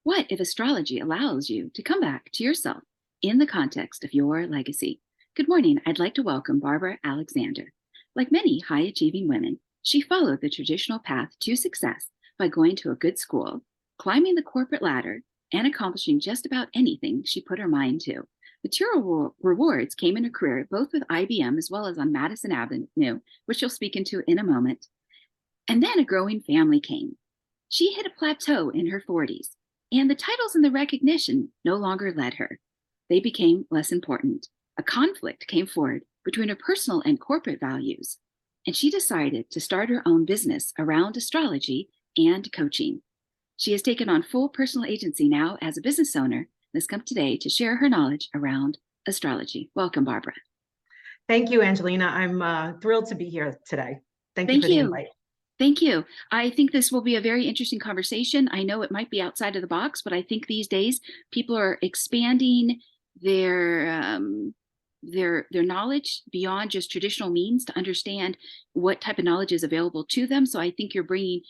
What if astrology allows you to come back to yourself in the context of your legacy? Good morning. I'd like to welcome Barbara Alexander. Like many high achieving women, she followed the traditional path to success by going to a good school, climbing the corporate ladder, and accomplishing just about anything she put her mind to. Material rewards came in her career, both with IBM as well as on Madison Avenue, which you'll speak into in a moment. And then a growing family came. She hit a plateau in her 40s, and the titles and the recognition no longer led her. They became less important. A conflict came forward between her personal and corporate values, and she decided to start her own business around astrology and coaching. She has taken on full personal agency now as a business owner and has come today to share her knowledge around astrology. Welcome, Barbara. Thank you, Angelina. I'm thrilled to be here today. Thank you for the invite. Thank you. I think this will be a very interesting conversation. I know it might be outside of the box, but I think these days people are expanding their knowledge beyond just traditional means to understand what type of knowledge is available to them. So I think you're bringing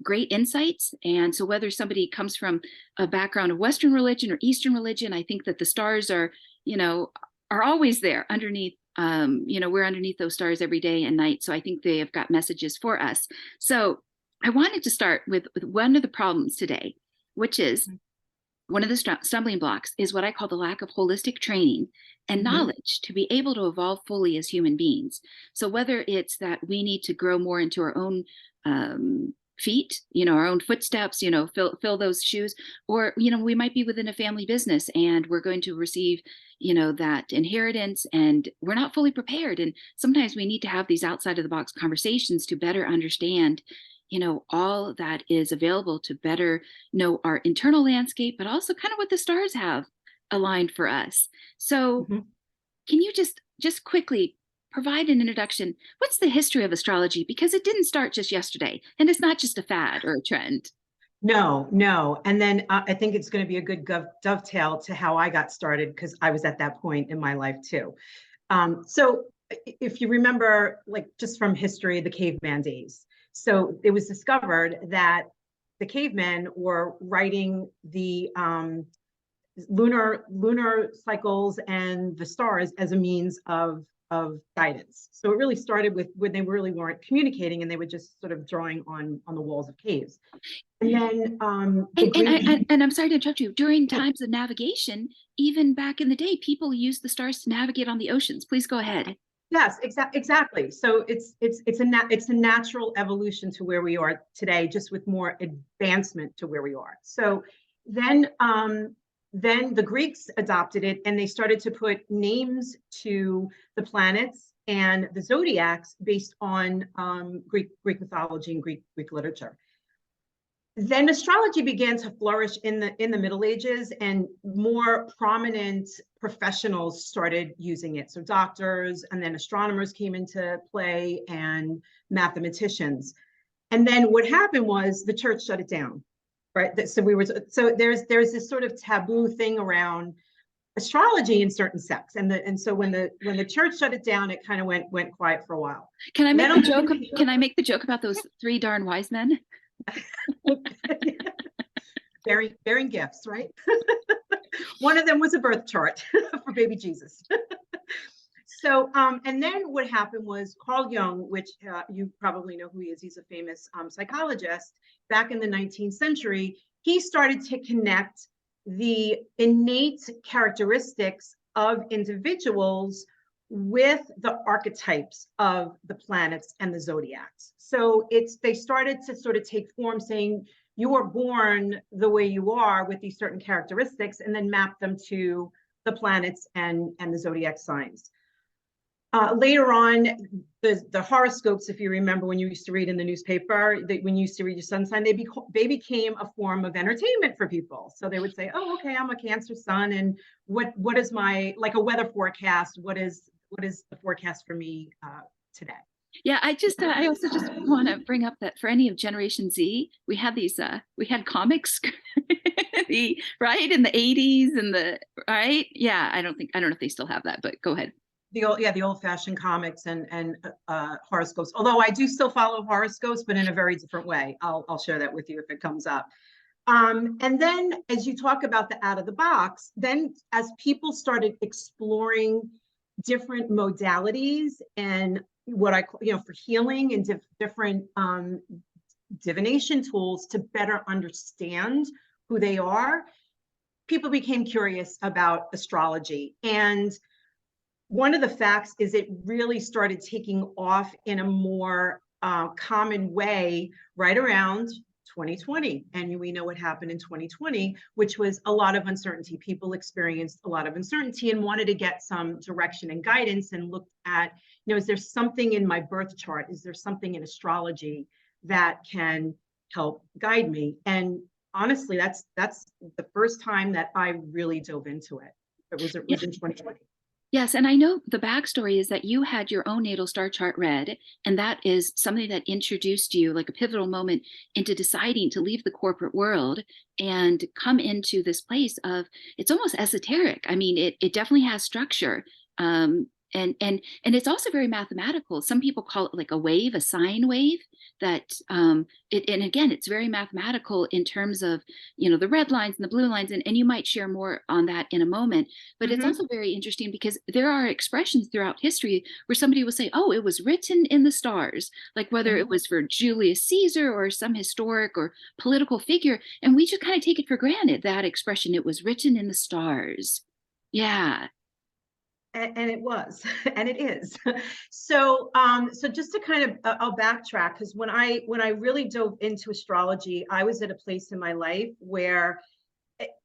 great insights. And so whether somebody comes from a background of Western religion or Eastern religion, I think that the stars are always there underneath. We're underneath those stars every day and night. So I think they have got messages for us. So I wanted to start with one of the problems today, which is one of the stumbling blocks is what I call the lack of holistic training and knowledge to be able to evolve fully as human beings. So whether it's that we need to grow more into our own feet, our own footsteps, fill those shoes, or, we might be within a family business and we're going to receive, that inheritance and we're not fully prepared. And sometimes we need to have these outside of the box conversations to better understand, all that is available to better know our internal landscape, but also kind of what the stars have aligned for us. So can you just quickly provide an introduction? What's the history of astrology? Because it didn't start just yesterday, and it's not just a fad or a trend. No. And then I think it's going to be a good dovetail to how I got started, because I was at that point in my life too. So if you remember, like just from history, the caveman days. So it was discovered that the cavemen were writing the lunar cycles and the stars as a means of guidance. So it really started with when they really weren't communicating and they were just sort of drawing on the walls of caves. And then and I'm sorry to interrupt you. During times of navigation, even back in the day, people used the stars to navigate on the oceans. Please go ahead. Yes, exactly. So it's a natural evolution to where we are today, just with more advancement to where we are. So then the Greeks adopted it and they started to put names to the planets and the zodiacs based on Greek mythology and Greek literature. Then astrology began to flourish in the Middle Ages, and more prominent professionals started using it. So doctors and then astronomers came into play and mathematicians. And then what happened was the church shut it down. Right. So there's this sort of taboo thing around astrology in certain sects. And so when the church shut it down, it kind of went quiet for a while. Can I make the joke? Can I make the joke about those three darn wise men? Bearing gifts, right? One of them was a birth chart for baby Jesus. So, and then what happened was Carl Jung, which you probably know who he is. He's a famous psychologist. Back in the 19th century, he started to connect the innate characteristics of individuals with the archetypes of the planets and the zodiacs. So they started to sort of take form, saying you are born the way you are with these certain characteristics, and then map them to the planets and the zodiac signs. Later on, the horoscopes, if you remember when you used to read in the newspaper, when you used to read your sun sign, they became a form of entertainment for people. So they would say, oh, okay, I'm a Cancer sun, and what is my, like a weather forecast, what is the forecast for me today? Yeah, I also just want to bring up that for any of Generation Z, we had these we had comics right in the 80s and I don't know if they still have that, but go ahead. The old-fashioned comics and horoscopes. Although I do still follow horoscopes, but in a very different way. I'll share that with you if it comes up. And then as you talk about the out of the box, then as people started exploring different modalities and what I call, for healing and different divination tools to better understand who they are, people became curious about astrology. And one of the facts is it really started taking off in a more common way right around 2020. And we know what happened in 2020, which was a lot of uncertainty. People experienced a lot of uncertainty and wanted to get some direction and guidance and looked at, is there something in my birth chart? Is there something in astrology that can help guide me? And honestly, that's the first time that I really dove into it. It was in 2020. Yes, and I know the backstory is that you had your own natal star chart read, and that is something that introduced you, like a pivotal moment, into deciding to leave the corporate world and come into this place of, it's almost esoteric. I mean, it definitely has structure. And it's also very mathematical. Some people call it like a wave, a sine wave. That and again, it's very mathematical in terms of the red lines and the blue lines, and you might share more on that in a moment. But it's also very interesting because there are expressions throughout history where somebody will say, "Oh, it was written in the stars," like whether it was for Julius Caesar or some historic or political figure, and we just kind of take it for granted, that expression, "It was written in the stars." Yeah. And it was, and it is. So, so just to kind of, I'll backtrack, because when I really dove into astrology, I was at a place in my life where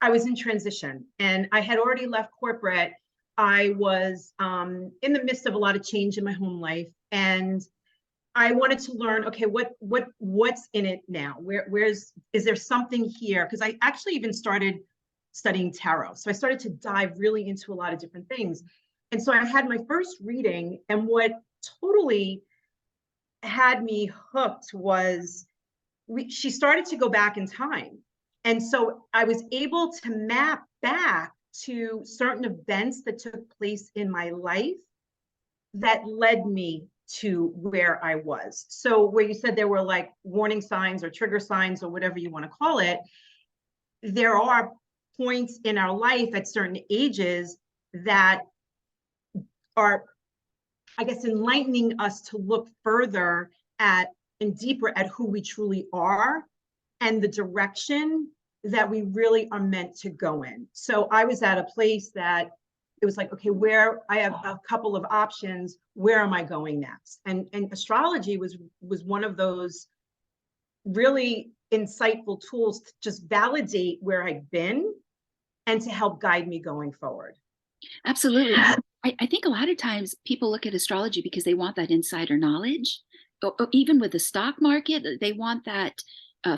I was in transition, and I had already left corporate. I was in the midst of a lot of change in my home life, and I wanted to learn, okay, what's in it now? Is there something here? Because I actually even started studying tarot, so I started to dive really into a lot of different things. And so I had my first reading, and what totally had me hooked was she started to go back in time. And so I was able to map back to certain events that took place in my life that led me to where I was. So where you said there were like warning signs or trigger signs or whatever you want to call it, there are points in our life at certain ages that are, I guess, enlightening us to look further at and deeper at who we truly are and the direction that we really are meant to go in. So I was at a place that it was like, okay, where I have a couple of options, where am I going next? And astrology was one of those really insightful tools to just validate where I've been and to help guide me going forward. Absolutely. I think a lot of times people look at astrology because they want that insider knowledge. Even with the stock market, they want that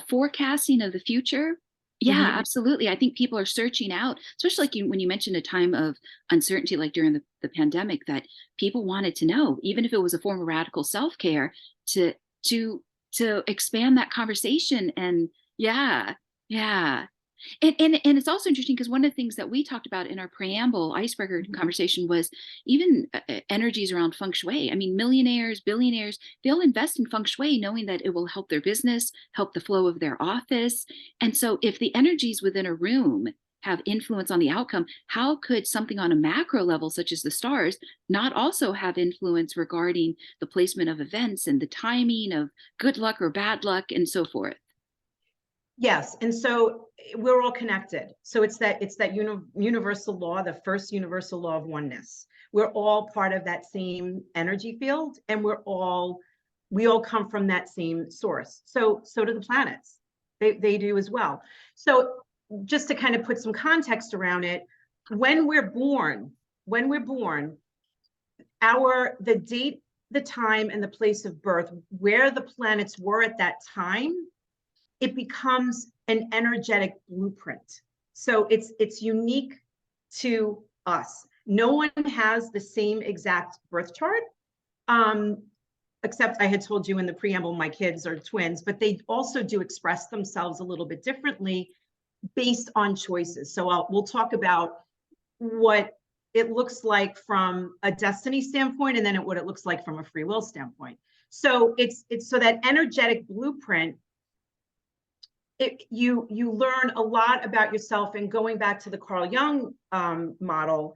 forecasting of the future. Yeah, absolutely. I think people are searching out, especially like when you mentioned a time of uncertainty, like during the pandemic, that people wanted to know, even if it was a form of radical self-care, to to expand that conversation. And yeah, yeah. And it's also interesting because one of the things that we talked about in our preamble icebreaker conversation was even energies around feng shui. I mean, millionaires, billionaires, they'll invest in feng shui knowing that it will help their business, help the flow of their office. And so if the energies within a room have influence on the outcome, how could something on a macro level, such as the stars, not also have influence regarding the placement of events and the timing of good luck or bad luck and so forth? Yes, and so we're all connected. So it's that universal law, the first universal law of oneness. We're all part of that same energy field, and we all come from that same source. So do the planets. They do as well. So just to kind of put some context around it, when we're born, the date, the time, and the place of birth, where the planets were at that time, it becomes an energetic blueprint. So it's unique to us. No one has the same exact birth chart, except I had told you in the preamble, my kids are twins, but they also do express themselves a little bit differently based on choices. So we'll talk about what it looks like from a destiny standpoint, and then what it looks like from a free will standpoint. So it's so that energetic blueprint you learn a lot about yourself. And going back to the Carl Jung model,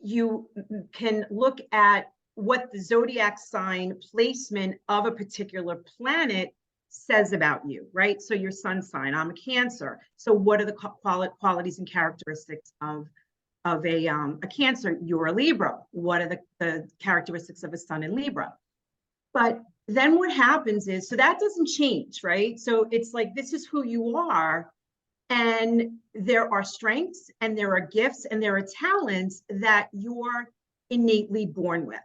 you can look at what the zodiac sign placement of a particular planet says about you, right? So your sun sign, I'm a Cancer. So what are the qualities and characteristics of a Cancer? You're a Libra. What are the characteristics of a sun in Libra? But then what happens is, so that doesn't change, right? So it's like, this is who you are. And there are strengths and there are gifts and there are talents that you're innately born with.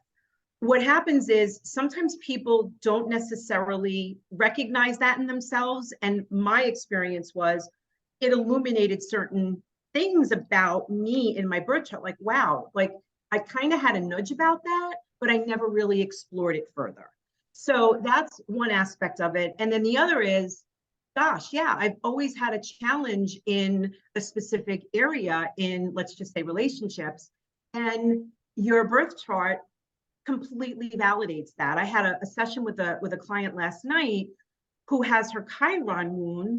What happens is sometimes people don't necessarily recognize that in themselves. And my experience was it illuminated certain things about me in my birth chart. Like, wow, like I kind of had a nudge about that, but I never really explored it further. So that's one aspect of it. And then the other is, gosh, yeah, I've always had a challenge in a specific area in, let's just say, relationships. And your birth chart completely validates that. I had a session with a client last night who has her Chiron wound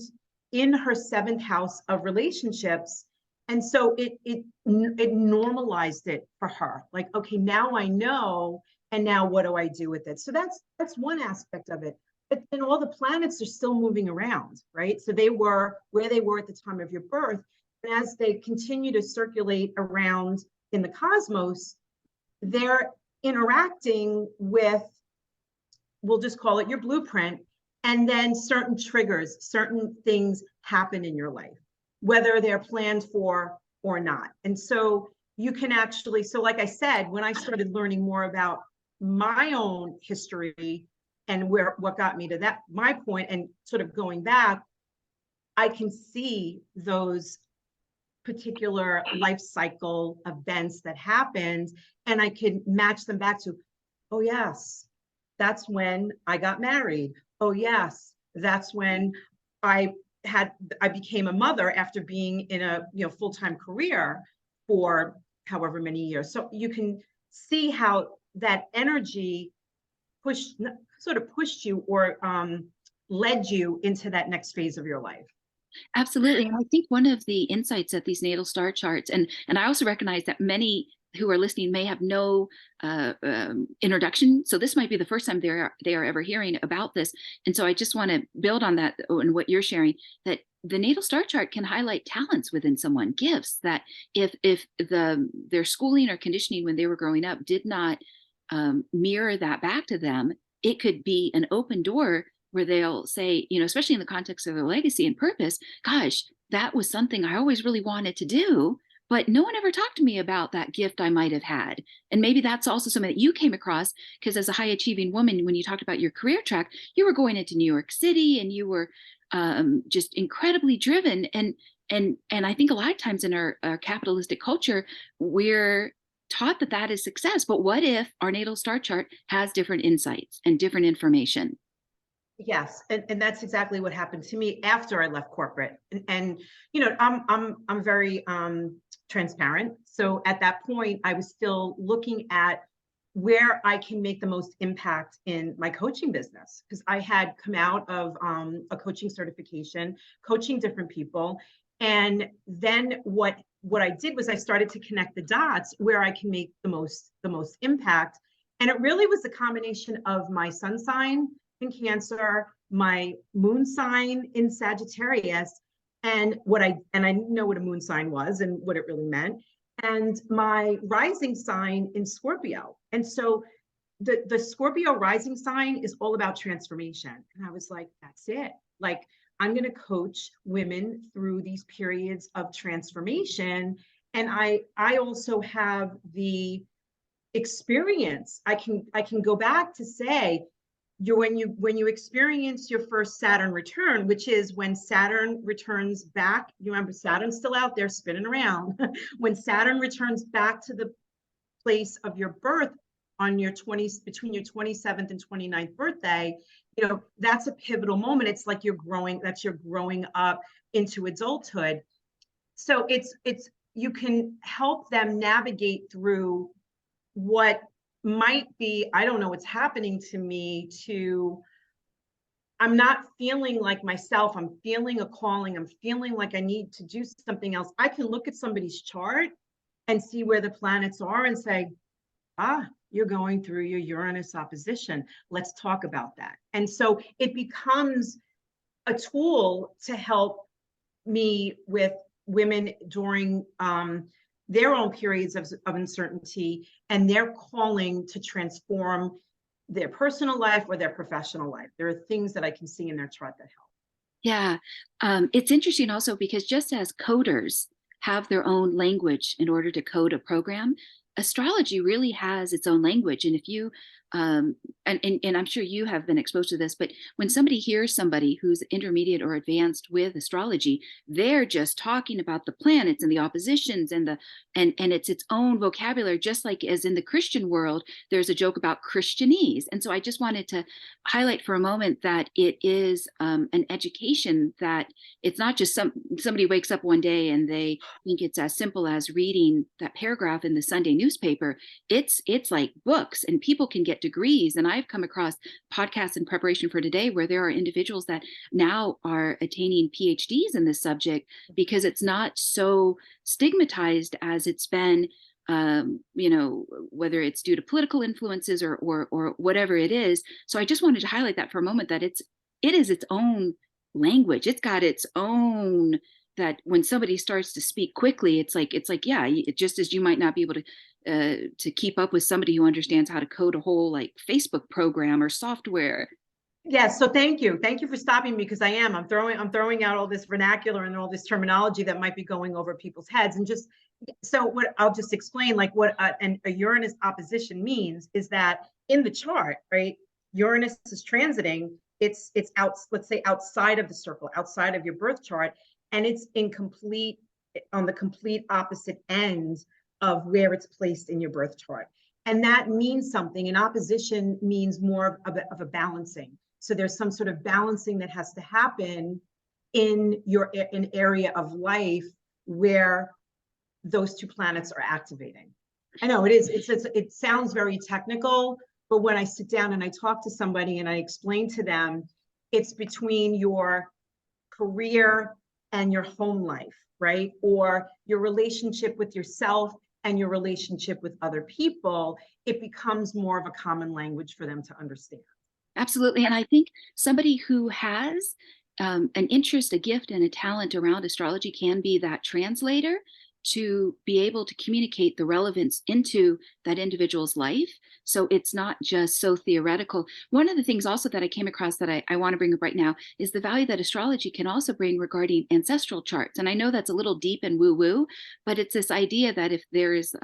in her seventh house of relationships. And so it normalized it for her. Like, okay, now I know, and now what do I do with it? So that's one aspect of it. But then all the planets are still moving around, right? So they were where they were at the time of your birth. And as they continue to circulate around in the cosmos, they're interacting with, we'll just call it your blueprint. And then certain triggers, certain things happen in your life, whether they're planned for or not. And so you can actually, so like I said, when I started learning more about my own history and what got me to that, my point, and sort of going back, I can see those particular life cycle events that happened, and I can match them back to, oh yes, that's when I got married. Oh yes, that's when I became a mother after being in a full-time career for however many years. So you can see how that energy pushed you or led you into that next phase of your life. Absolutely. And I think one of the insights of these natal star charts, and I also recognize that many who are listening may have no introduction. So this might be the first time they are ever hearing about this. And so I just want to build on that and what you're sharing, that the natal star chart can highlight talents within someone, gifts that if their schooling or conditioning when they were growing up did not mirror that back to them, it could be an open door where they'll say, especially in the context of their legacy and purpose, gosh, that was something I always really wanted to do, but no one ever talked to me about that gift I might have had. And maybe that's also something that you came across, because as a high achieving woman, when you talked about your career track, you were going into New York City and you were just incredibly driven. And I think a lot of times in our capitalistic culture, we're taught that that is success. But what if our natal star chart has different insights and different information? Yes, and that's exactly what happened to me after I left corporate. And I'm very transparent. So at that point, I was still looking at where I can make the most impact in my coaching business, because I had come out of a coaching certification, coaching different people. And then what I did was I started to connect the dots where I can make the most impact. And it really was a combination of my sun sign in Cancer, my moon sign in Sagittarius, and I didn't know what a moon sign was and what it really meant, and my rising sign in Scorpio. And so the Scorpio rising sign is all about transformation. And I was like, that's it. Like, I'm going to coach women through these periods of transformation. And I also have the experience. I can go back to say, when you experience your first Saturn return, which is when Saturn returns back, you remember Saturn's still out there spinning around. When Saturn returns back to the place of your birth on your between your 27th and 29th birthday, that's a pivotal moment. It's like you're growing up into adulthood. So you can help them navigate through what might be, I don't know what's happening to me, to I'm not feeling like myself. I'm feeling a calling. I'm feeling like I need to do something else. I can look at somebody's chart and see where the planets are and say, ah, you're going through your Uranus opposition. Let's talk about that. And so it becomes a tool to help me with women during their own periods of uncertainty and their calling to transform their personal life or their professional life. There are things that I can see in their chart that help. Yeah. It's interesting also because just as coders have their own language in order to code a program, astrology really has its own language. And if you, and I'm sure you have been exposed to this, but when somebody hears somebody who's intermediate or advanced with astrology, they're just talking about the planets and the oppositions and and it's its own vocabulary, just like as in the Christian world, there's a joke about Christianese. And so I just wanted to highlight for a moment that it is an education, that it's not just somebody wakes up one day and they think it's as simple as reading that paragraph in the Sunday newspaper. It's like books, and people can get degrees. And I've come across podcasts in preparation for today where there are individuals that now are attaining PhDs in this subject because it's not so stigmatized as it's been, whether it's due to political influences or whatever it is. So I just wanted to highlight that for a moment, that it is its own language. It's got its own, that when somebody starts to speak quickly, it's like, yeah, just as you might not be able to keep up with somebody who understands how to code a whole like Facebook program or software. Yes, so thank you. Thank you for stopping me, because I'm throwing out all this vernacular and all this terminology that might be going over people's heads. And just so what I'll just explain, like what a Uranus opposition means is that in the chart, right? Uranus is transiting, it's out, let's say outside of the circle, outside of your birth chart, and it's on the complete opposite end of where it's placed in your birth chart. And that means something. An opposition means more of a balancing. So there's some sort of balancing that has to happen in an area of life where those two planets are activating. I know it sounds very technical, but when I sit down and I talk to somebody and I explain to them, it's between your career and your home life, right? Or your relationship with yourself and your relationship with other people. It becomes more of a common language for them to understand. Absolutely. And I think somebody who has an interest, a gift, and a talent around astrology can be that translator to be able to communicate the relevance into that individual's life. So it's not just so theoretical. One of the things also that I came across that I want to bring up right now is the value that astrology can also bring regarding ancestral charts. And I know that's a little deep and woo-woo, but it's this idea that if there's,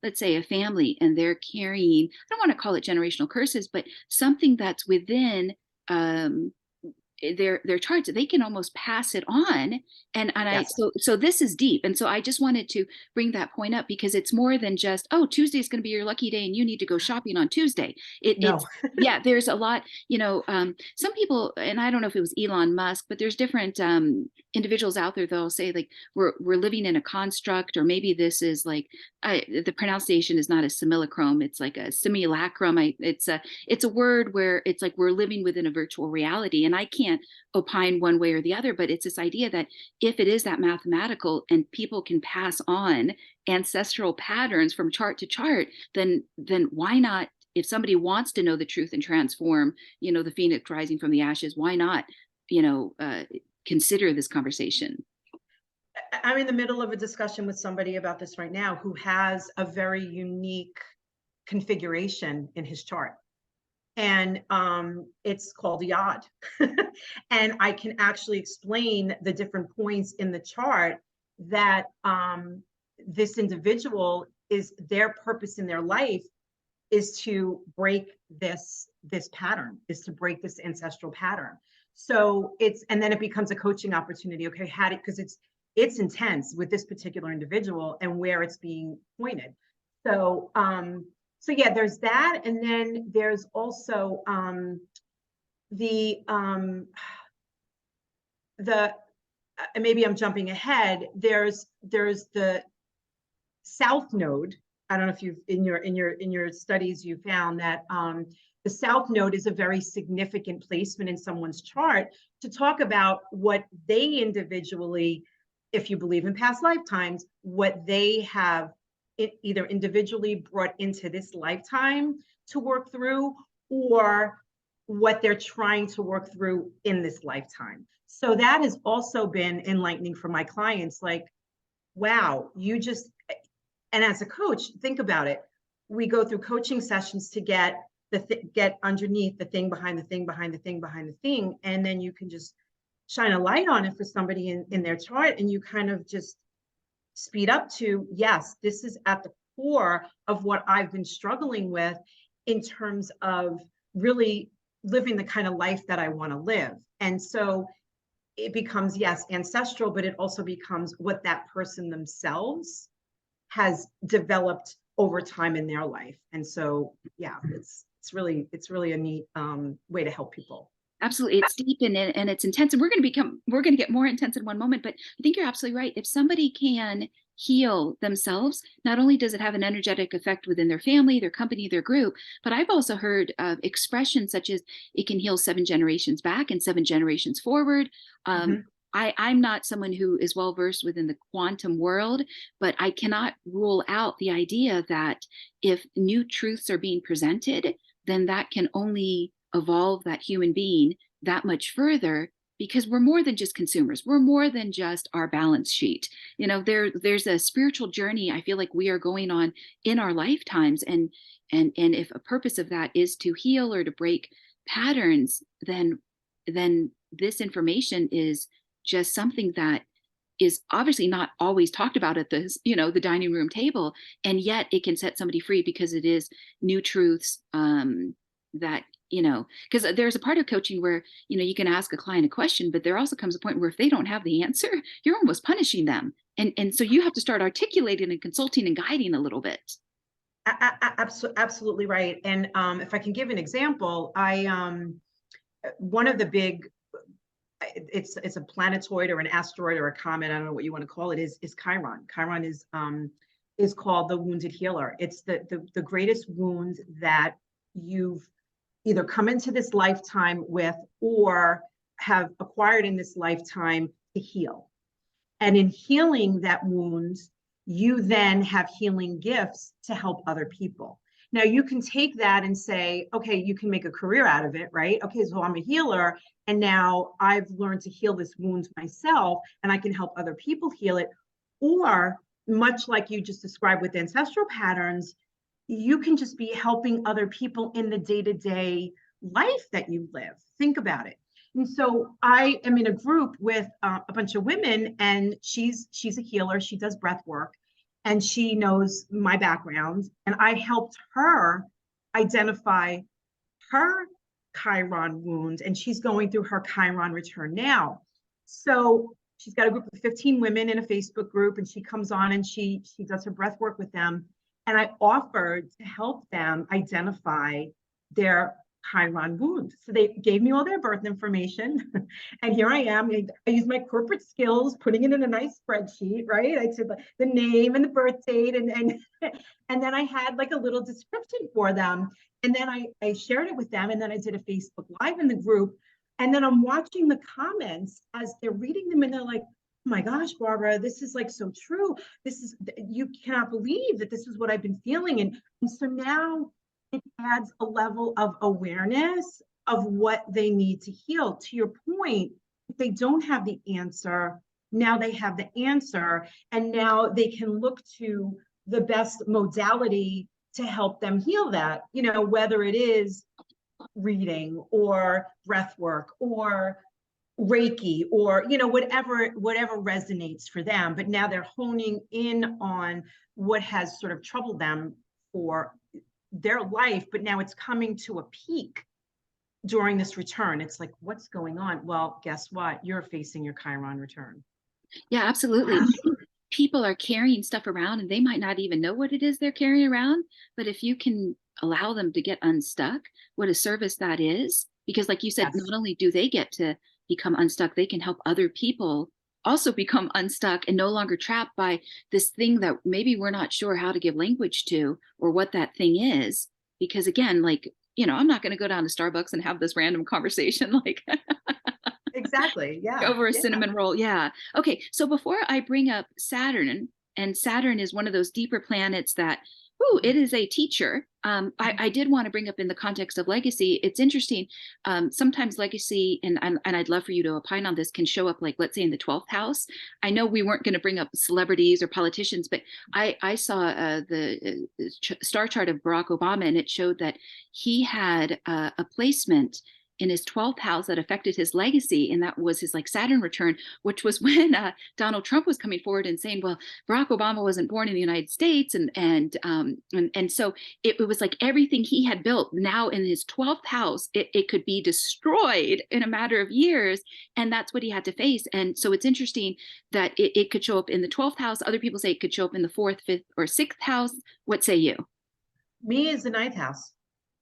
let's say, a family and they're carrying, I don't want to call it generational curses, but something that's within their charts, they can almost pass it on. And Yes. so this is deep. And so I just wanted to bring that point up because it's more than just, oh, Tuesday is going to be your lucky day and you need to go shopping on Tuesday. No. It's yeah, there's a lot, some people, and I don't know if it was Elon Musk, but there's different individuals out there that'll say like we're living in a construct, or maybe this is like the pronunciation is not a simulacrum, it's like a simulacrum. It's a word where it's like we're living within a virtual reality, and I can't opine one way or the other, but it's this idea that if it is that mathematical and people can pass on ancestral patterns from chart to chart, then why not, if somebody wants to know the truth and transform, the phoenix rising from the ashes, why not, consider this conversation? I'm in the middle of a discussion with somebody about this right now who has a very unique configuration in his chart. And it's called yod. And I can actually explain the different points in the chart that this individual is, their purpose in their life is to break this pattern, is to break this ancestral pattern. So and then it becomes a coaching opportunity. Okay, because it's intense with this particular individual and where it's being pointed. So yeah, there's that. And then there's also maybe I'm jumping ahead. There's the South Node. I don't know if you've in your studies you found that the South Node is a very significant placement in someone's chart to talk about what they individually, if you believe in past lifetimes, what they have either individually brought into this lifetime to work through, or what they're trying to work through in this lifetime. So that has also been enlightening for my clients. Like, wow, you just, and as a coach, think about it. We go through coaching sessions to get get underneath the thing behind the thing behind the thing behind the thing, and then you can just shine a light on it for somebody in their chart, and you kind of just speed up to, yes, this is at the core of what I've been struggling with in terms of really living the kind of life that I want to live. And so it becomes, yes, ancestral, but it also becomes what that person themselves has developed over time in their life. And so, yeah, it's really a neat way to help people. Absolutely. It's deep and it's intense. And we're going to get more intense in one moment, but I think you're absolutely right. If somebody can heal themselves, not only does it have an energetic effect within their family, their company, their group, but I've also heard expressions such as it can heal 7 generations back and 7 generations forward. I'm not someone who is well versed within the quantum world, but I cannot rule out the idea that if new truths are being presented, then that can only evolve that human being that much further, because we're more than just consumers. We're more than just our balance sheet. You know, there's a spiritual journey I feel like we are going on in our lifetimes, and if a purpose of that is to heal or to break patterns, then this information is just something that is obviously not always talked about at the the dining room table, and yet it can set somebody free because it is new truths that because there's a part of coaching where you can ask a client a question, but there also comes a point where if they don't have the answer, you're almost punishing them, and so you have to start articulating and consulting and guiding a little bit. Absolutely right. And if I can give an example, one of the big, it's a planetoid or an asteroid or a comet, I don't know what you want to call it, is Chiron. Chiron is called the wounded healer. It's the greatest wound that you've either come into this lifetime with or have acquired in this lifetime to heal. And in healing that wound, you then have healing gifts to help other people. Now you can take that and say, okay, you can make a career out of it, right? Okay, so I'm a healer, and now I've learned to heal this wound myself, and I can help other people heal it. Or much like you just described with ancestral patterns, you can just be helping other people in the day-to-day life that you live. Think about it. And so I am in a group with a bunch of women, and she's a healer. She does breath work, and she knows my background. And I helped her identify her Chiron wound, and she's going through her Chiron return now. So she's got a group of 15 women in a Facebook group, and she comes on and she does her breath work with them. And I offered to help them identify their Chiron wound. So they gave me all their birth information. And here I am. I used my corporate skills, putting it in a nice spreadsheet, right? I said the name and the birth date. And then I had like a little description for them. And then I shared it with them. And then I did a Facebook Live in the group. And then I'm watching the comments as they're reading them. And they're like, oh my gosh, Barbara, this is like so true. You cannot believe that this is what I've been feeling. And so now it adds a level of awareness of what they need to heal. To your point, if they don't have the answer, now they have the answer, and now they can look to the best modality to help them heal that, whether it is reading or breath work or Reiki or whatever resonates for them. But now they're honing in on what has sort of troubled them for their life, but now it's coming to a peak during this return. It's like, what's going on? Well, guess what? You're facing your Chiron return. Yeah, absolutely. People are carrying stuff around and they might not even know what it is they're carrying around, but if you can allow them to get unstuck, what a service that is. Because like you said, yes, not only do they get to become unstuck, they can help other people also become unstuck and no longer trapped by this thing that maybe we're not sure how to give language to or what that thing is. Because again, like I'm not going to go down to Starbucks and have this random conversation like Exactly. Yeah. over a Yeah. cinnamon roll. Yeah. Okay. So before I bring up Saturn, and Saturn is one of those deeper planets that, ooh, it is a teacher. I did want to bring up in the context of legacy. It's interesting. Sometimes legacy, and I'd love for you to opine on this, can show up like, let's say, in the 12th house. I know we weren't going to bring up celebrities or politicians, but I saw the star chart of Barack Obama, and it showed that he had a placement in his 12th house that affected his legacy, and that was his like Saturn return, which was when Donald Trump was coming forward and saying, well, Barack Obama wasn't born in the United States, and so it was like everything he had built now in his 12th house, it could be destroyed in a matter of years, and that's what he had to face. And so it's interesting that it could show up in the 12th house. Other people say it could show up in the 4th, 5th, or 6th house. What say you? Me is the ninth house.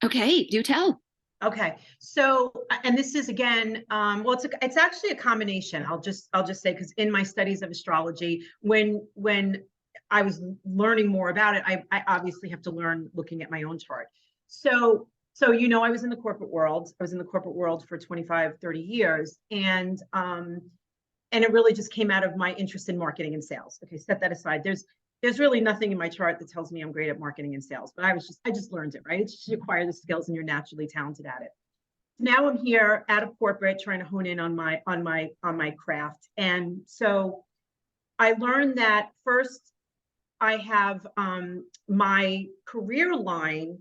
Okay, do tell. Okay, so and this is again, well, it's actually a combination. I'll just say, because in my studies of astrology, when I was learning more about it, I obviously have to learn looking at my own chart. So I was in the corporate world. I was in the corporate world for 25, 30 years, and it really just came out of my interest in marketing and sales. Okay, set that aside. There's really nothing in my chart that tells me I'm great at marketing and sales, but I just learned it, right? It's just you acquire the skills and you're naturally talented at it. Now I'm here out of corporate trying to hone in on my craft. And so I learned that first I have my career line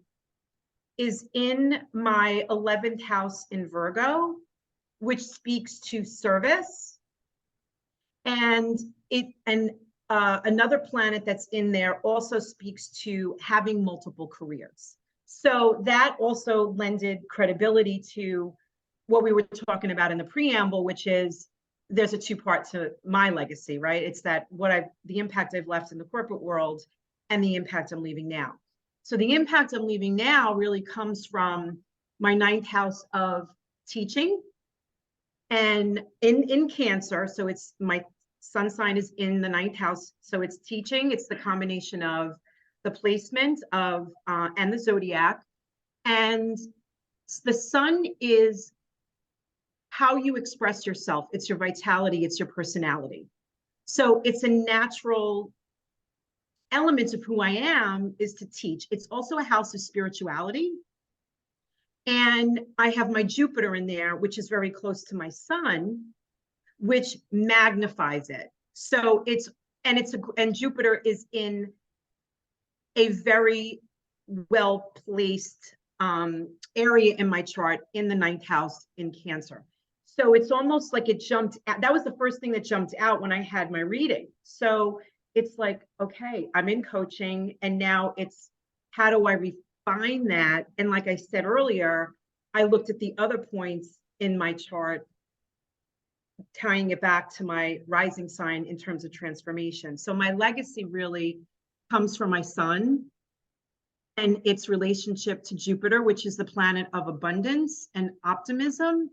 is in my 11th house in Virgo, which speaks to service. And another planet that's in there also speaks to having multiple careers. So that also lended credibility to what we were talking about in the preamble, which is there's a two-part to my legacy, right? It's that the impact I've left in the corporate world and the impact I'm leaving now. So the impact I'm leaving now really comes from my ninth house of teaching and in Cancer. So it's my sun sign is in the ninth house. So it's teaching. It's the combination of the placement of and the zodiac. And the sun is how you express yourself. It's your vitality. It's your personality. So it's a natural element of who I am is to teach. It's also a house of spirituality. And I have my Jupiter in there, which is very close to my sun, which magnifies it. So and Jupiter is in a very well placed area in my chart in the ninth house in Cancer. So it's almost like it jumped out. That was the first thing that jumped out when I had my reading. So it's like, okay, I'm in coaching, and now it's how do I refine that? And like I said earlier, I looked at the other points in my chart, tying it back to my rising sign in terms of transformation. So my legacy really comes from my sun and its relationship to Jupiter, which is the planet of abundance and optimism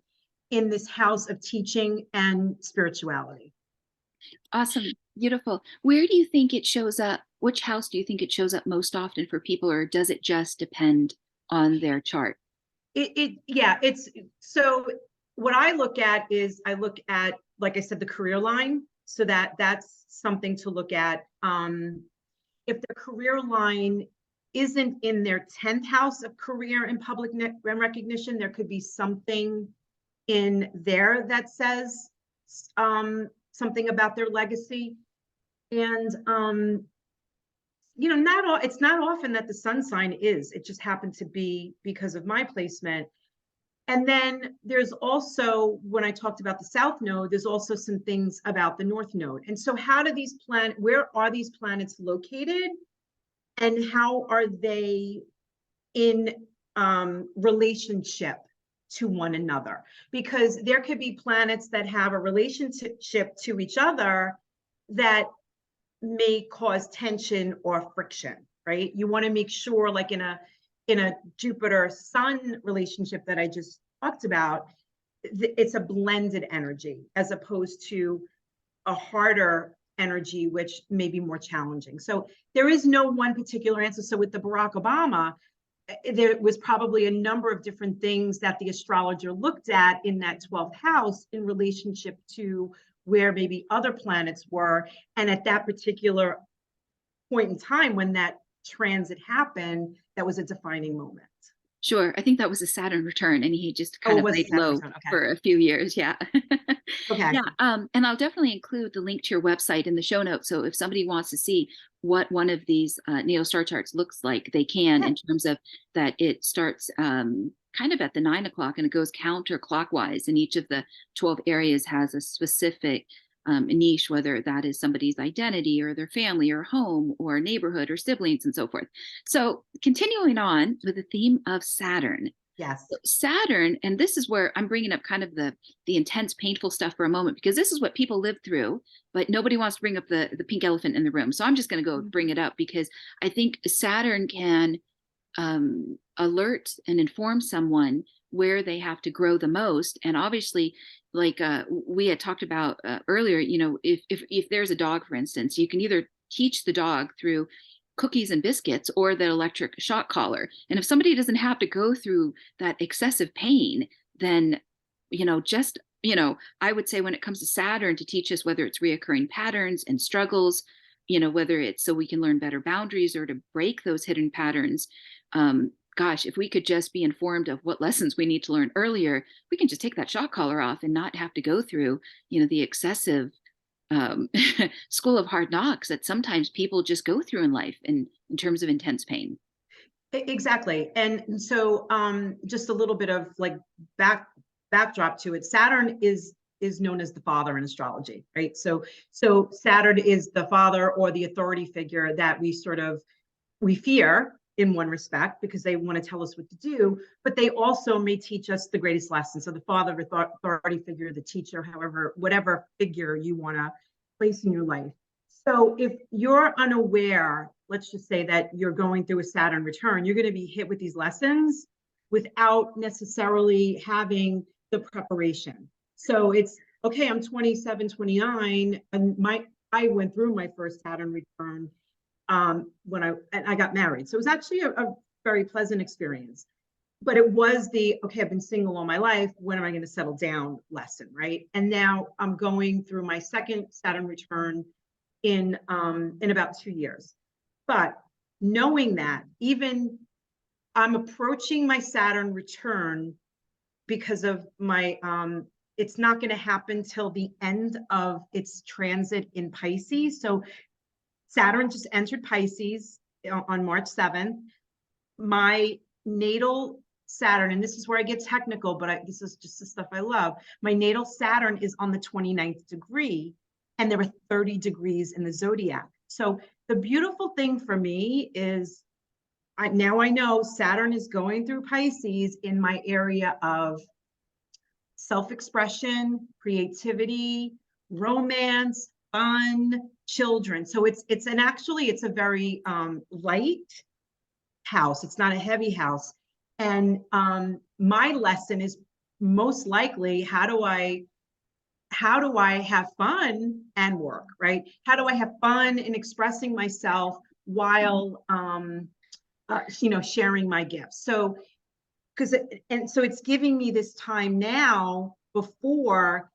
in this house of teaching and spirituality. Awesome. Beautiful. Where do you think it shows up? Which house do you think it shows up most often for people, or does it just depend on their chart? It's so what I look at is like I said, the career line. So that's something to look at. If the career line isn't in their 10th house of career and public recognition, there could be something in there that says something about their legacy. And it's not often that the sun sign is. It just happened to be because of my placement. And then there's also, when I talked about the South Node, there's also some things about the North Node. And so where are these planets located? And how are they in relationship to one another? Because there could be planets that have a relationship to each other that may cause tension or friction, right? You want to make sure, like in a Jupiter Sun relationship that I just talked about, it's a blended energy as opposed to a harder energy, which may be more challenging. So there is no one particular answer. So with the Barack Obama, there was probably a number of different things that the astrologer looked at in that 12th house in relationship to where maybe other planets were. And at that particular point in time when that transit happened, that was a defining moment. Sure. I think that was a Saturn return, and he just Oh, kind it of was a laid Saturn low return. Okay. for a few years. Yeah. Okay. Yeah. And I'll definitely include the link to your website in the show notes. So if somebody wants to see what one of these natal star charts looks like, they can, Yeah. in terms of that it starts kind of at the 9 o'clock and it goes counterclockwise. And each of the 12 areas has a specific niche, whether that is somebody's identity or their family or home or neighborhood or siblings and so forth. So continuing on with the theme of Saturn. Yes. Saturn, and this is where I'm bringing up kind of the intense, painful stuff for a moment, because this is what people live through, but nobody wants to bring up the pink elephant in the room. So I'm just going to go bring it up because I think Saturn can alert and inform someone where they have to grow the most. And obviously, like we had talked about earlier, if there's a dog, for instance, you can either teach the dog through cookies and biscuits or the electric shock collar. And if somebody doesn't have to go through that excessive pain, then, just, I would say when it comes to Saturn, to teach us whether it's reoccurring patterns and struggles, whether it's so we can learn better boundaries or to break those hidden patterns. Gosh, if we could just be informed of what lessons we need to learn earlier, we can just take that shock collar off and not have to go through, the excessive um, school of hard knocks that sometimes people just go through in life in terms of intense pain. Exactly. And so just a little bit of like backdrop to it. Saturn is known as the father in astrology, right? So Saturn is the father or the authority figure that we fear in one respect because they want to tell us what to do, but they also may teach us the greatest lesson. So the father, authority figure, the teacher, however, whatever figure you want to place in your life. So if you're unaware, let's just say that you're going through a Saturn return, you're going to be hit with these lessons without necessarily having the preparation. So it's okay, I'm 27, 29, and I went through my first Saturn return when I got married. So it was actually a very pleasant experience. But it was okay, I've been single all my life. When am I going to settle down lesson, right? And now I'm going through my second Saturn return in about 2 years. But knowing that, even I'm approaching my Saturn return because of my it's not going to happen till the end of its transit in Pisces. So Saturn just entered Pisces on March 7th. My natal Saturn, and this is where I get technical, but this is just the stuff I love. My natal Saturn is on the 29th degree, and there are 30 degrees in the zodiac. So the beautiful thing for me is now I know Saturn is going through Pisces in my area of self-expression, creativity, romance, fun, children. So it's a very light house. It's not a heavy house. And my lesson is most likely how do I have fun and work, right? How do I have fun in expressing myself while sharing my gifts? So so it's giving me this time now before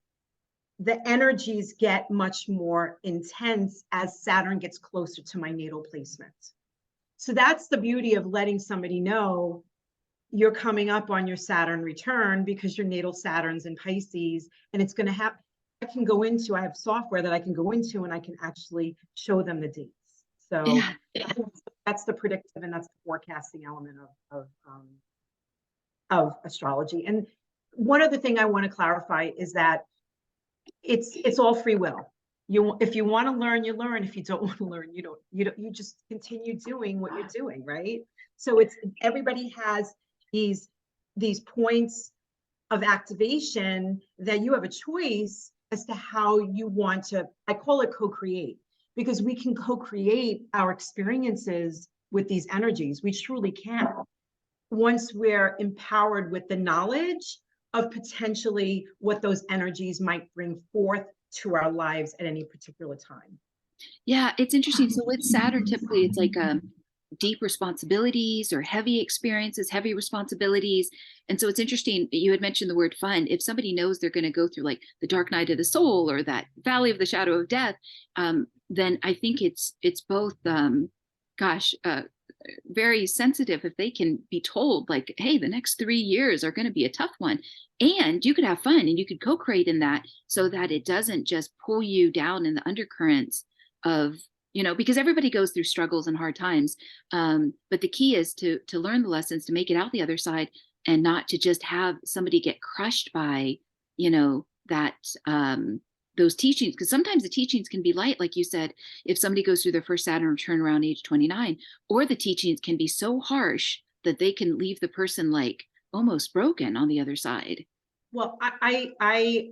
the energies get much more intense as Saturn gets closer to my natal placement. So that's the beauty of letting somebody know you're coming up on your Saturn return because your natal Saturn's in Pisces, and it's going to happen. I have software that I can go into and I can actually show them the dates. So Yeah. that's the predictive and that's the forecasting element of astrology. And one other thing I want to clarify is that it's all free will. If you want to learn, you learn. If you don't want to learn, you don't. You just continue doing what you're doing, right? So everybody has these points of activation that you have a choice as to how you want to. I call it co-create, because we can co-create our experiences with these energies. We truly can, once we're empowered with the knowledge of potentially what those energies might bring forth to our lives at any particular time. Yeah, it's interesting. So with Saturn, typically it's like deep responsibilities or heavy experiences, heavy responsibilities. And so it's interesting, you had mentioned the word fun. If somebody knows they're going to go through like the dark night of the soul or that valley of the shadow of death, then I think it's both gosh, very sensitive if they can be told like, hey, the next 3 years are going to be a tough one, and you could have fun and you could co-create in that, so that it doesn't just pull you down in the undercurrents of, because everybody goes through struggles and hard times, but the key is to learn the lessons, to make it out the other side, and not to just have somebody get crushed by that those teachings, because sometimes the teachings can be light, like you said, if somebody goes through their first Saturn return around age 29, or the teachings can be so harsh that they can leave the person like almost broken on the other side. Well, I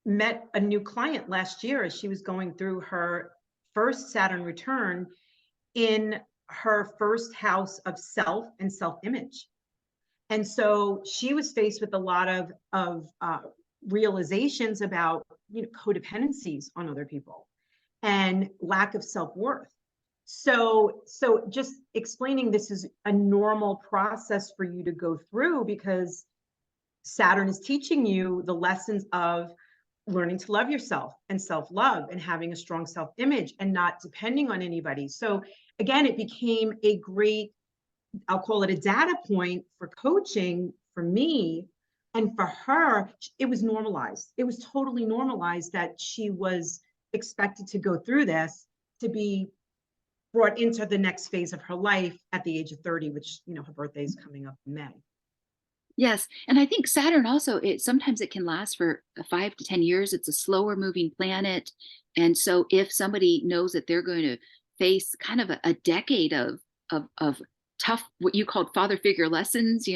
met a new client last year as she was going through her first Saturn return in her first house of self and self-image. And so she was faced with a lot of realizations about codependencies on other people and lack of self-worth. So just explaining this is a normal process for you to go through, because Saturn is teaching you the lessons of learning to love yourself and self-love and having a strong self-image and not depending on anybody. So again, it became a great, I'll call it a data point for coaching for me. And for her, it was normalized. It was totally normalized that she was expected to go through this, to be brought into the next phase of her life at the age of 30, which, her birthday is coming up in May. Yes, and I think Saturn also, it sometimes it can last for 5 to 10 years. It's a slower moving planet, and so if somebody knows that they're going to face kind of a decade of tough, what you called father figure lessons,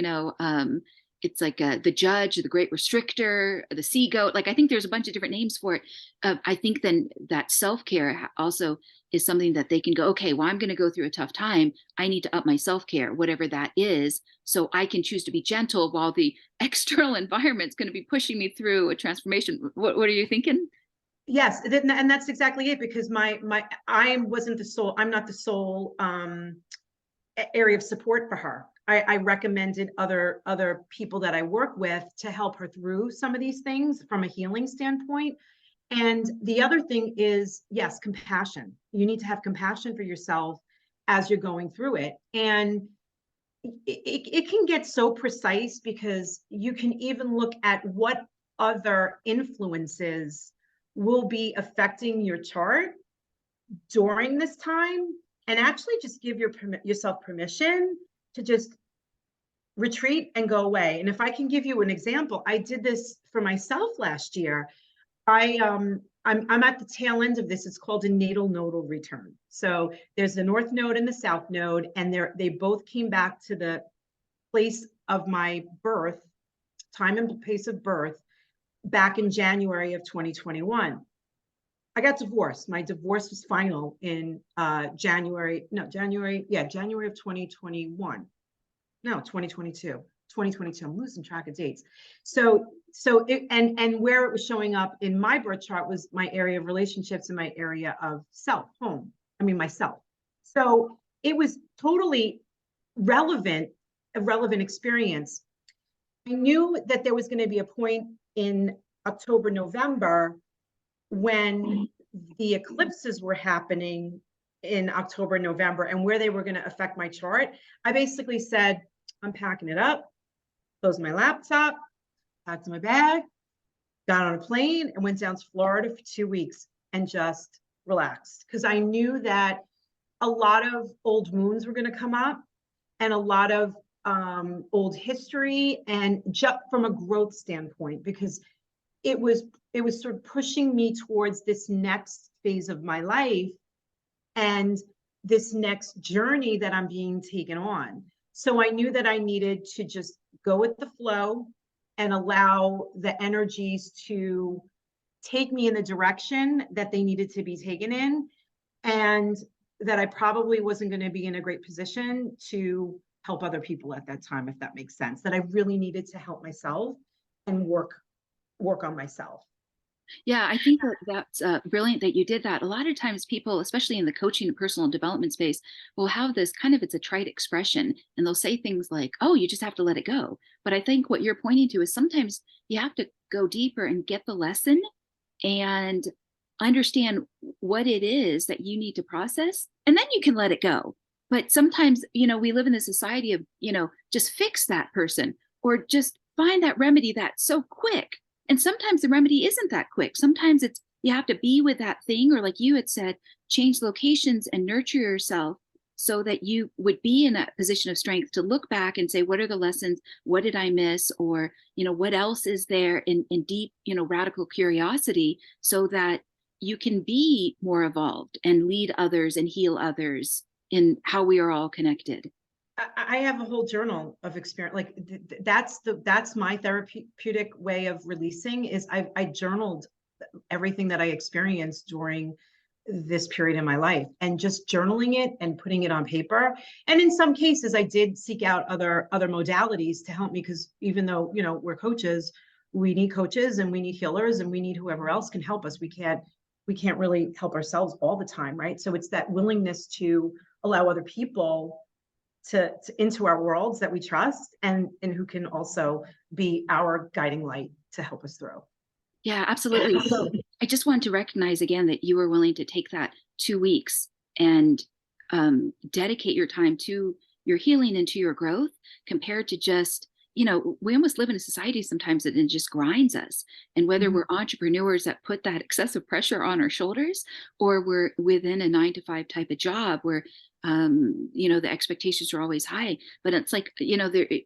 it's like the judge, the great restrictor, the sea goat. Like I think there's a bunch of different names for it. I think then that self-care also is something that they can go, okay, well, I'm going to go through a tough time. I need to up my self-care, whatever that is, so I can choose to be gentle while the external environment's going to be pushing me through a transformation. What are you thinking? Yes, and that's exactly it, because I wasn't the sole, I'm not the sole area of support for her. I recommended other people that I work with to help her through some of these things from a healing standpoint. And the other thing is, yes, compassion. You need to have compassion for yourself as you're going through it. And it can get so precise, because you can even look at what other influences will be affecting your chart during this time, and actually just give yourself permission to just retreat and go away. And if I can give you an example, I did this for myself last year. I'm at the tail end of this. It's called a natal nodal return. So there's the north node and the south node, and they both came back to the place of my birth, time and place of birth, back in January of 2021. I got divorced. My divorce was final in January of 2021. No, 2022. 2022. I'm losing track of dates. And where it was showing up in my birth chart was my area of relationships and my area of self, home. Myself. So it was totally relevant, a relevant experience. I knew that there was going to be a point in October, November, when the eclipses were happening in October, November, and where they were going to affect my chart. I basically said, I'm packing it up, closed my laptop, packed my bag, got on a plane, and went down to Florida for 2 weeks and just relaxed. Because I knew that a lot of old wounds were going to come up, and a lot of old history, and just from a growth standpoint, because it was sort of pushing me towards this next phase of my life and this next journey that I'm being taken on. So I knew that I needed to just go with the flow and allow the energies to take me in the direction that they needed to be taken in, and that I probably wasn't going to be in a great position to help other people at that time, if that makes sense. That I really needed to help myself and work on myself. Yeah, I think that that's brilliant that you did that. A lot of times, people, especially in the coaching and personal development space, will have this kind of, it's a trite expression, and they'll say things like, "Oh, you just have to let it go." But I think what you're pointing to is sometimes you have to go deeper and get the lesson and understand what it is that you need to process, and then you can let it go. But sometimes, we live in a society of, just fix that person or just find that remedy that's so quick. And sometimes the remedy isn't that quick. Sometimes it's, you have to be with that thing, or like you had said, change locations and nurture yourself so that you would be in a position of strength to look back and say, what are the lessons? What did I miss? Or, what else is there in deep, radical curiosity, so that you can be more evolved and lead others and heal others in how we are all connected. I have a whole journal of experience. Like that's my therapeutic way of releasing is I journaled everything that I experienced during this period in my life, and just journaling it and putting it on paper. And in some cases I did seek out other modalities to help me, because even though, we're coaches, we need coaches and we need healers and we need whoever else can help us. We can't really help ourselves all the time, right? So it's that willingness to allow other people to into our worlds that we trust, and who can also be our guiding light to help us through. Yeah, absolutely. So I just want to recognize again that you were willing to take that 2 weeks and dedicate your time to your healing and to your growth, compared to just, we almost live in a society sometimes that it just grinds us. And whether Mhm. we're entrepreneurs that put that excessive pressure on our shoulders, or we're within a 9 to 5 type of job where, the expectations are always high, but it's like,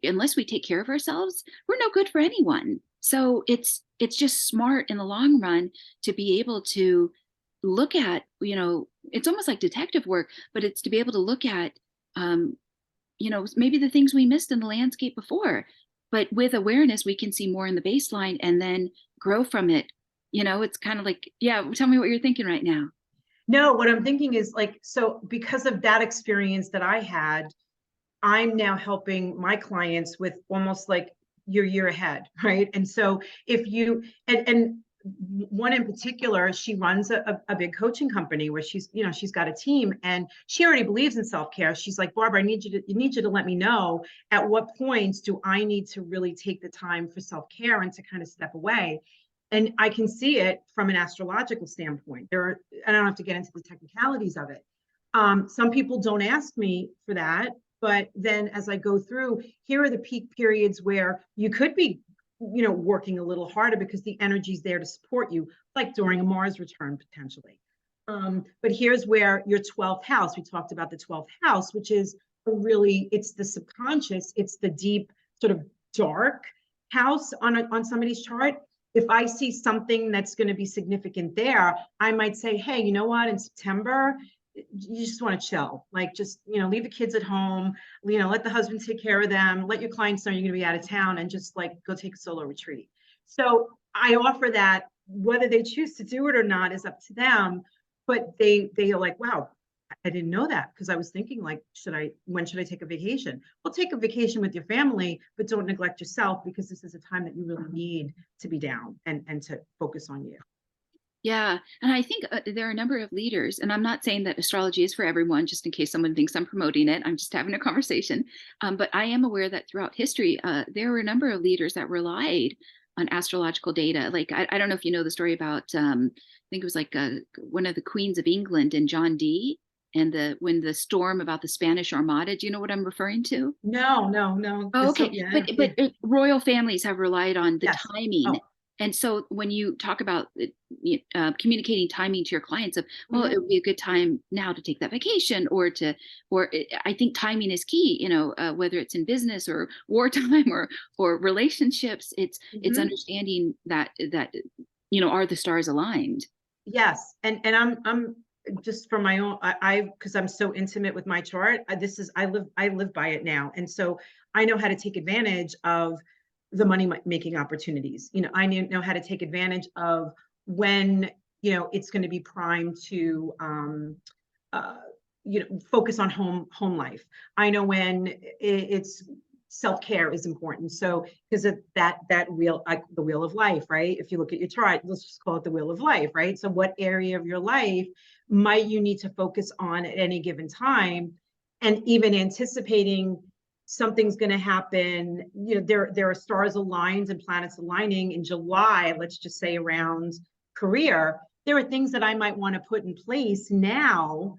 unless we take care of ourselves, we're no good for anyone. So it's just smart in the long run to be able to look at, it's almost like detective work, but it's to be able to look at, um, maybe the things we missed in the landscape before. But with awareness, we can see more in the baseline and then grow from it. It's kind of like, yeah, tell me what you're thinking right now. No, what I'm thinking is like, so because of that experience that I had, I'm now helping my clients with almost like your year ahead, right? And so if you and one in particular, she runs a big coaching company where she's got a team, and she already believes in self-care. She's like, Barbara, I need you to let me know at what points do I need to really take the time for self-care and to kind of step away. And I can see it from an astrological standpoint. I don't have to get into the technicalities of it. Some people don't ask me for that, but then as I go through, here are the peak periods where you could be, working a little harder because the energy's there to support you, like during a Mars return potentially. But here's where your 12th house, we talked about the 12th house, which is it's the subconscious, it's the deep sort of dark house on somebody's chart. If I see something that's going to be significant there, I might say, hey, you know what, in September, you just want to chill, like just, leave the kids at home, let the husband take care of them, let your clients know you're going to be out of town, and just like go take a solo retreat. So I offer that. Whether they choose to do it or not is up to them, but they are like, wow, I didn't know that, because I was thinking like, when should I take a vacation? Well, take a vacation with your family, but don't neglect yourself, because this is a time that you really need to be down and to focus on you. Yeah. And I think there are a number of leaders, and I'm not saying that astrology is for everyone, just in case someone thinks I'm promoting it. I'm just having a conversation. But I am aware that throughout history, there were a number of leaders that relied on astrological data. Like, I don't know if you know the story about, I think it was like one of the queens of England and John Dee, and when the storm about the Spanish Armada. Do you know what I'm referring to? No, no, no. Oh, So okay. yeah, But yeah. royal families have relied on the Yes. timing. Oh. And so when you talk about communicating timing to your clients of, well, it Mhm. would be a good time now to take that vacation, I think timing is key, whether it's in business or wartime or relationships, it's Mhm. understanding that, are the stars aligned? Yes, and I'm just from my own, because I'm so intimate with my chart. I live by it now, and so I know how to take advantage of the money making opportunities. I know how to take advantage of when it's going to be primed to uh, focus on home life. I know when it's self-care is important. So because of that wheel, like the wheel of life, right? If you look at your chart, let's just call it the wheel of life, right? So what area of your life might you need to focus on at any given time? And even anticipating something's going to happen, there are stars aligned and planets aligning in July, let's just say around career. There are things that I might want to put in place now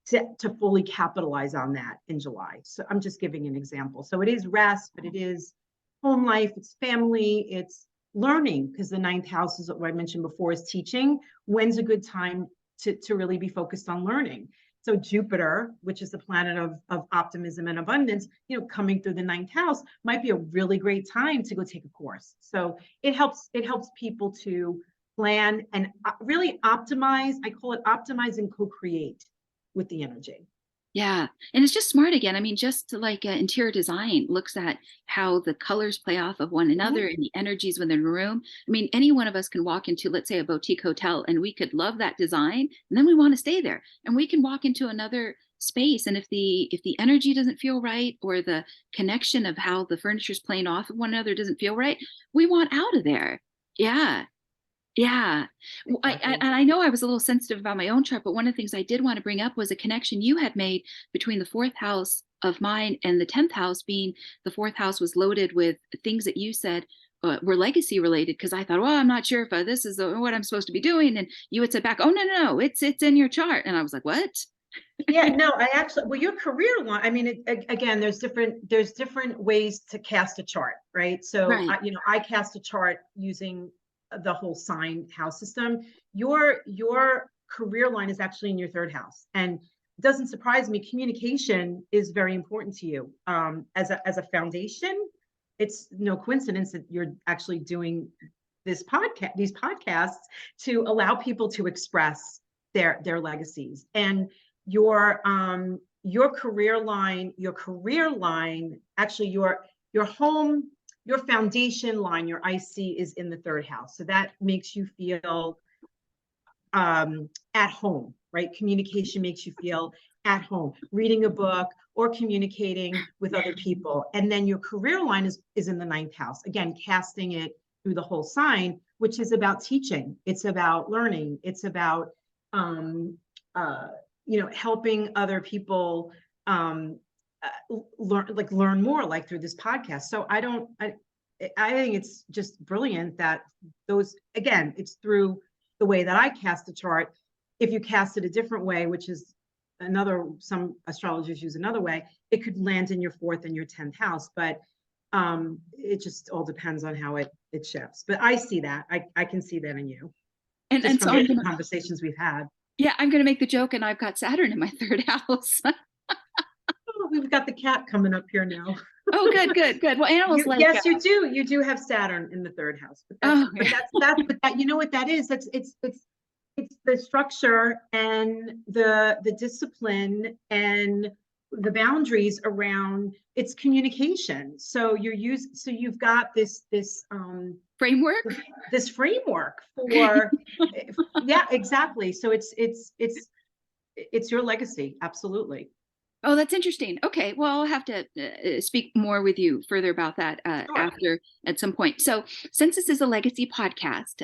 to fully capitalize on that in July. So I'm just giving an example. So it is rest, but it is home life, it's family, it's learning, because the ninth house is what I mentioned before, is teaching. When's a good time to really be focused on learning? So Jupiter, which is the planet of optimism and abundance, coming through the ninth house might be a really great time to go take a course. So it helps people to plan and really optimize. I call it optimize and co-create with the energy. Yeah. And it's just smart again. I mean, just like interior design looks at how the colors play off of one another and the energies within a room. I mean, any one of us can walk into, let's say, a boutique hotel, and we could love that design, and then we want to stay there. And we can walk into another space, and if the energy doesn't feel right, or the connection of how the furniture is playing off of one another doesn't feel right, we want out of there. Yeah. Yeah. Exactly. And I know I was a little sensitive about my own chart, but one of the things I did want to bring up was a connection you had made between the fourth house of mine and the 10th house, being the fourth house was loaded with things that you said were legacy related. Because I thought, well, I'm not sure if this is what I'm supposed to be doing. And you had said back, oh, no, it's in your chart. And I was like, what? Yeah, no, I actually, well, your career one, I mean, again, there's different ways to cast a chart, right? So, Right. I cast a chart using the whole sign house system. Your career line is actually in your third house, and it doesn't surprise me. Communication is very important to you. As a foundation, it's no coincidence that you're actually doing these podcasts to allow people to express their legacies. And your career line, actually your home, your foundation line, your IC is in the third house. So that makes you feel at home, right? Communication makes you feel at home, reading a book or communicating with other people. And then your career line is in the ninth house. Again, casting it through the whole sign, which is about teaching. It's about learning. It's about helping other people learn more, like through this podcast. So I think it's just brilliant that those, again, it's through the way that I cast the chart. If you cast it a different way, which is some astrologers use another way, it could land in your fourth and your 10th house, but it just all depends on how it shifts. But I see that. I can see that in you, just So from the conversations we've had. yeah, I'm going to make the joke, and I've got Saturn in my third house. Oh, we've got the cat coming up here now. Oh, good. Well, animals yes, you do. You do have Saturn in the third house, but that you know what that is? It's the structure and the discipline and the boundaries around its communication. So you've got this framework. This framework for yeah, exactly. So it's your legacy, absolutely. Oh, that's interesting. Okay, well, I'll have to speak more with you further about that Sure. after at some point. So, since this is a legacy podcast,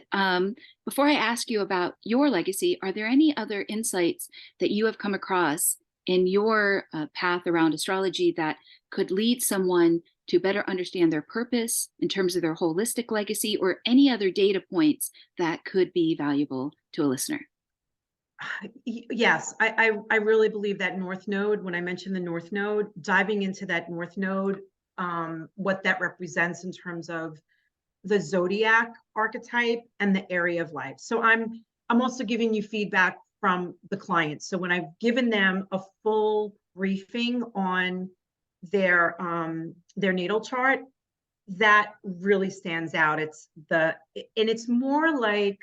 before I ask you about your legacy, are there any other insights that you have come across in your path around astrology that could lead someone to better understand their purpose in terms of their holistic legacy, or any other data points that could be valuable to a listener? Yes, I really believe that North Node, when I mentioned the North Node, diving into that North Node, what that represents in terms of the zodiac archetype and the area of life. So I'm also giving you feedback from the clients. So when I've given them a full briefing on their natal chart, that really stands out. And it's more like,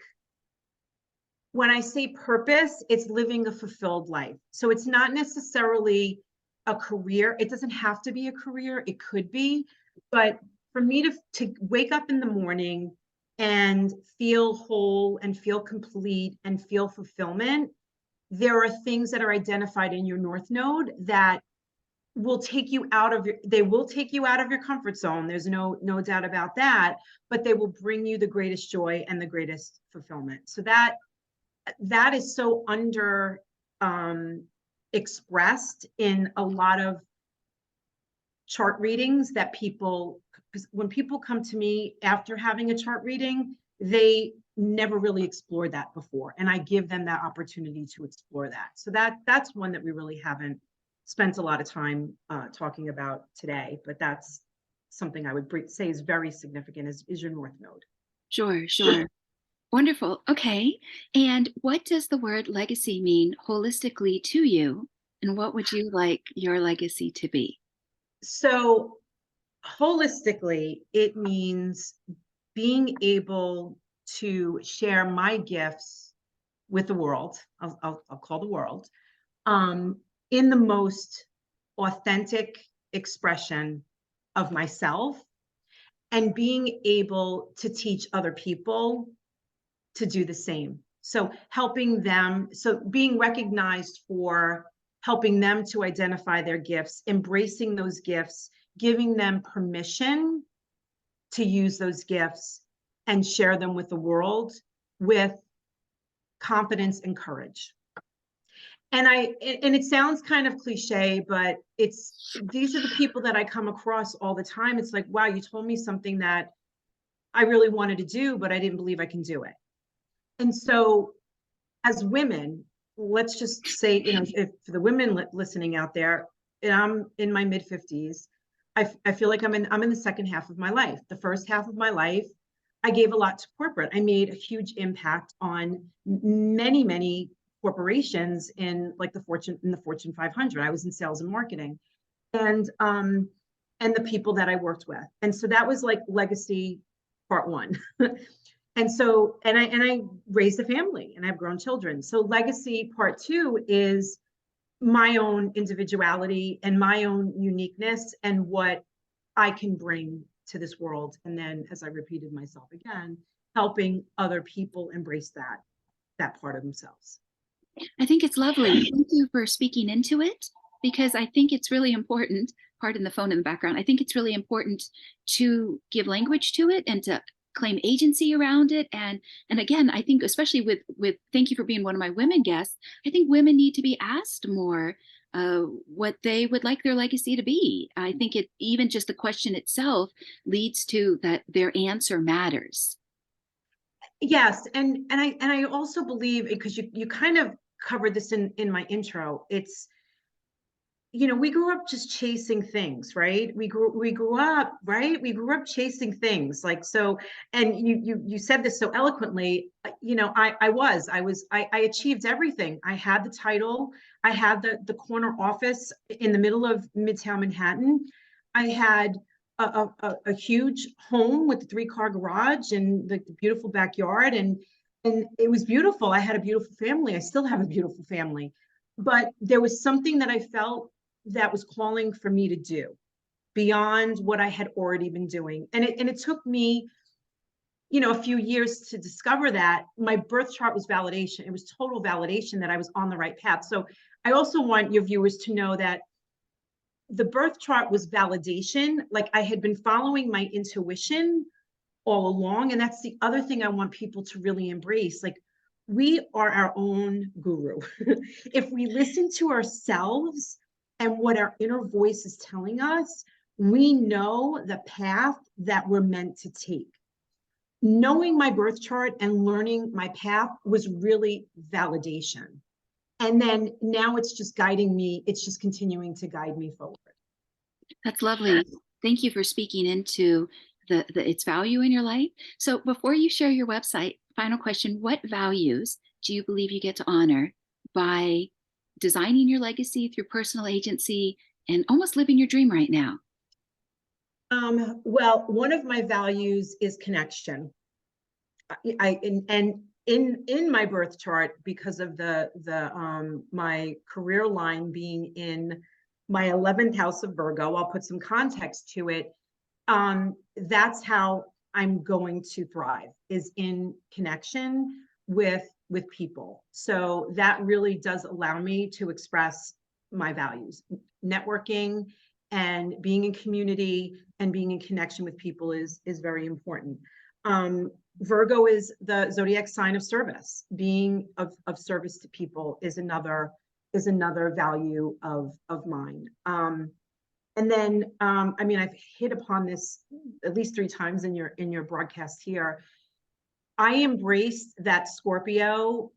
when I say purpose, it's living a fulfilled life. So it's not necessarily a career. It doesn't have to be a career. It could be. But for me to wake up in the morning and feel whole and feel complete and feel fulfillment, there are things that are identified in your North Node that will take you out of your, they will take you out of your comfort zone. There's no doubt about that, but they will bring you the greatest joy and the greatest fulfillment. So that is so under expressed in a lot of chart readings that people, because when people come to me after having a chart reading, they never really explored that before, and I give them that opportunity to explore that. So that's one that we really haven't spent a lot of time talking about today, but that's something I would say is very significant, is your north node. Sure, sure. Wonderful. Okay. And what does the word legacy mean holistically to you? And what would you like your legacy to be? So holistically, it means being able to share my gifts with the world. I'll call the world, in the most authentic expression of myself, and being able to teach other people to do the same. So helping them, so being recognized for helping them to identify their gifts, embracing those gifts, giving them permission to use those gifts and share them with the world with confidence and courage. And it sounds kind of cliche, but these are the people that I come across all the time. It's like, wow, you told me something that I really wanted to do, but I didn't believe I can do it. And so as women, let's just say, if for the women listening out there, and I'm in my mid 50s, I feel like I'm in the second half of my life. The first half of my life, I gave a lot to corporate. I made a huge impact on many corporations in the Fortune 500. I was in sales and marketing, and the people that I worked with. And so that was like legacy part one. And so, and I raised a family and I have grown children. So legacy part two is my own individuality and my own uniqueness and what I can bring to this world. And then, as I repeated myself again, helping other people embrace that part of themselves. I think it's lovely. Thank you for speaking into it because I think it's really important. Pardon the phone in the background. I think it's really important to give language to it and to claim agency around it. And again, I think especially with thank you for being one of my women guests. I think women need to be asked more what they would like their legacy to be. I think it even just the question itself leads to that their answer matters. Yes, and I also believe, because you kind of covered this in my intro, it's, we grew up just chasing things, right? We grew up, right? We grew up chasing things, like, so, and you said this so eloquently. I achieved everything. I had the title. I had the corner office in the middle of Midtown Manhattan. I had a huge home with the 3-car garage and the beautiful backyard, and it was beautiful. I had a beautiful family. I still have a beautiful family, but there was something that I felt that was calling for me to do beyond what I had already been doing. And it took me, a few years to discover that. My birth chart was validation. It was total validation that I was on the right path. So I also want your viewers to know that the birth chart was validation. Like, I had been following my intuition all along. And that's the other thing I want people to really embrace. Like, we are our own guru. If we listen to ourselves and what our inner voice is telling us, we know the path that we're meant to take. Knowing my birth chart and learning my path was really validation. And then now it's just guiding me. It's just continuing to guide me forward. That's lovely. Thank you for speaking into its value in your life. So before you share your website, final question, what values do you believe you get to honor by designing your legacy through personal agency and almost living your dream right now? Well, one of my values is connection. In my birth chart, because of my career line being in my 11th house of Virgo, I'll put some context to it. That's how I'm going to thrive, is in connection with people. So that really does allow me to express my values. Networking and being in community and being in connection with people is very important. Virgo is the zodiac sign of service. Being of service to people is another value of mine. And then, I mean, I've hit upon this at least 3 times in your broadcast here. I embraced that Scorpio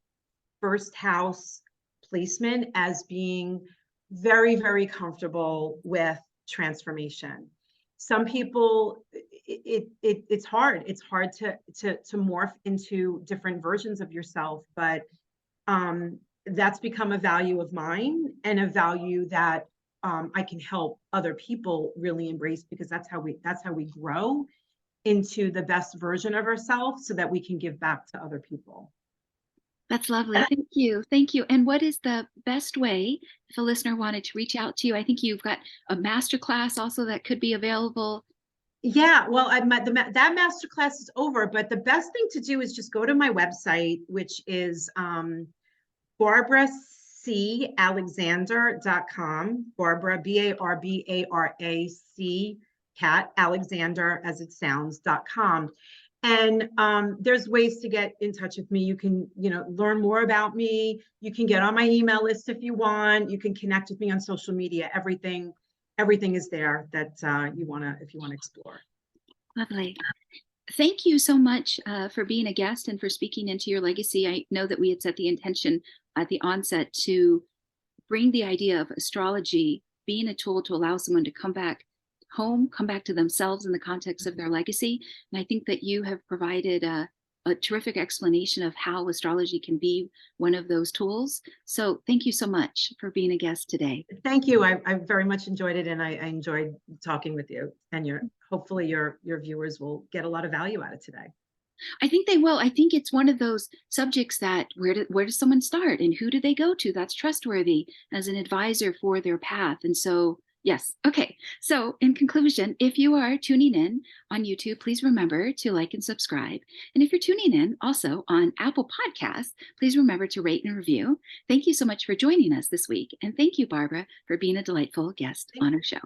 first house placement as being very, very comfortable with transformation. Some people, it's hard. It's hard to morph into different versions of yourself, but that's become a value of mine and a value that I can help other people really embrace, because that's how we grow into the best version of ourselves so that we can give back to other people. That's lovely. Thank you. Thank you. And what is the best way if a listener wanted to reach out to you? I think you've got a masterclass also that could be available. Yeah, well, that masterclass is over, but the best thing to do is just go to my website, which is barbaracalexander.com. Barbara, BARBARAC, cat, Alexander, as it sounds.com. And there's ways to get in touch with me. You can, learn more about me. You can get on my email list if you want. You can connect with me on social media. Everything is there that if you want to explore. Lovely. Thank you so much for being a guest and for speaking into your legacy. I know that we had set the intention at the onset to bring the idea of astrology being a tool to allow someone to come back home, come back to themselves in the context of their legacy. And I think that you have provided a terrific explanation of how astrology can be one of those tools. So thank you so much for being a guest today. Thank you. I very much enjoyed it, and I enjoyed talking with you. And hopefully your viewers will get a lot of value out of today. I think they will. I think it's one of those subjects that where does someone start and who do they go to that's trustworthy as an advisor for their path? And so yes. Okay. So in conclusion, if you are tuning in on YouTube, please remember to like and subscribe. And if you're tuning in also on Apple Podcasts, please remember to rate and review. Thank you so much for joining us this week. And thank you, Barbara, for being a delightful guest on our show.